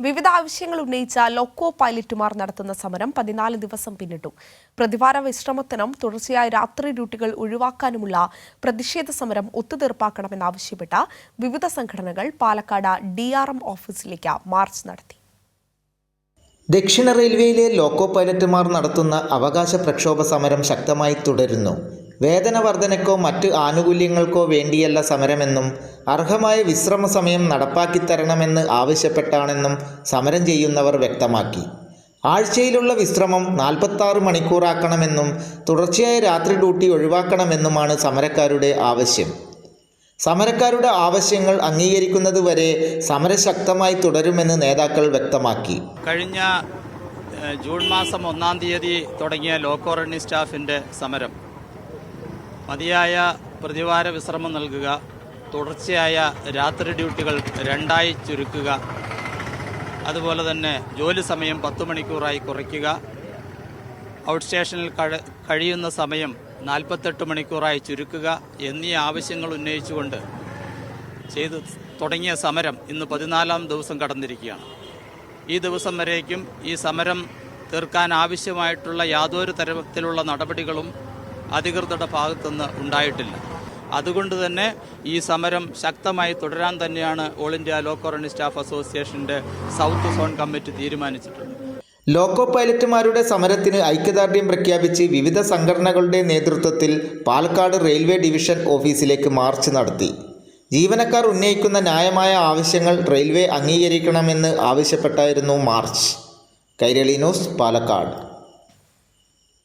വിവിധ ആവശ്യങ്ങൾ ഉന്നയിച്ച ലോക്കോ പൈലറ്റുമാർ നടത്തുന്ന സമരം 14 ദിവസം പിന്നിട്ടു. പ്രതിവാര വിശ്രമത്തിനും തുടർച്ചയായ രാത്രി ഡ്യൂട്ടികൾ ഒഴിവാക്കാനുമുള്ള പ്രതിഷേധ സമരം ഒത്തുതീർപ്പാക്കണമെന്നാവശ്യപ്പെട്ട വിവിധ സംഘടനകൾ പാലക്കാട് DRM ഓഫീസിലേക്ക് മാർച്ച് നടത്തി. ദക്ഷിണ റെയിൽവേയിലെ ലോക്കോ പൈലറ്റുമാർ നടത്തുന്ന അവകാശ പ്രക്ഷോഭ സമരം ശക്തമായി തുടരുന്നു. വേതന വർധനയ്ക്കോ മറ്റ് ആനുകൂല്യങ്ങൾക്കോ വേണ്ടിയല്ല സമരമെന്നും അർഹമായ വിശ്രമ സമയം നടപ്പാക്കിത്തരണമെന്ന് ആവശ്യപ്പെട്ടാണെന്നും സമരം ചെയ്യുന്നവർ വ്യക്തമാക്കി. ആഴ്ചയിലുള്ള വിശ്രമം 46 മണിക്കൂറാക്കണമെന്നും തുടർച്ചയായ രാത്രി ഡ്യൂട്ടി ഒഴിവാക്കണമെന്നുമാണ് സമരക്കാരുടെ ആവശ്യം. സമരക്കാരുടെ ആവശ്യങ്ങൾ അംഗീകരിക്കുന്നതുവരെ സമരശക്തമായി തുടരുമെന്ന് നേതാക്കൾ വ്യക്തമാക്കി. കഴിഞ്ഞ ജൂൺ മാസം 1-ാം തീയതി തുടങ്ങിയ ലോക്കോ റണ്ണിംഗ് സ്റ്റാഫിൻ്റെ സമരം മതിയായ പ്രതിവാര വിശ്രമം നൽകുക, തുടർച്ചയായ രാത്രി ഡ്യൂട്ടികൾ 2ആയി ചുരുക്കുക, അതുപോലെ തന്നെ ജോലി സമയം 10 മണിക്കൂറായി കുറയ്ക്കുക, ഔട്ട് സ്റ്റേഷനിൽ കഴിയുന്ന സമയം 48 മണിക്കൂറായി ചുരുക്കുക എന്നീ ആവശ്യങ്ങൾ ഉന്നയിച്ചുകൊണ്ട് ചെയ്തു തുടങ്ങിയ സമരം ഇന്ന് 14-ാം ദിവസം കടന്നിരിക്കുകയാണ്. ഈ ദിവസം വരേക്കും ഈ സമരം തീർക്കാൻ ആവശ്യമായിട്ടുള്ള യാതൊരു തരത്തിലുള്ള നടപടികളും അധികൃതരുടെ ഭാഗത്തുനിന്ന് ഉണ്ടായിട്ടില്ല. അതുകൊണ്ട് തന്നെ ഈ സമരം ശക്തമായി തുടരാൻ തന്നെയാണ് all India loco running staff അസോസിയേഷൻ്റെ സൗത്ത് സോൺ കമ്മിറ്റി തീരുമാനിച്ചിട്ടുള്ളത്. ലോക്കോ പൈലറ്റുമാരുടെ സമരത്തിന് ഐക്യദാർഢ്യം പ്രഖ്യാപിച്ച് വിവിധ സംഘടനകളുടെ നേതൃത്വത്തിൽ പാലക്കാട് റെയിൽവേ ഡിവിഷൻ ഓഫീസിലേക്ക് മാർച്ച് നടത്തി. ജീവനക്കാർ ഉന്നയിക്കുന്ന ന്യായമായ ആവശ്യങ്ങൾ റെയിൽവേ അംഗീകരിക്കണമെന്ന് ആവശ്യപ്പെട്ടായിരുന്നു മാർച്ച്. കൈരളി ന്യൂസ്, പാലക്കാട്.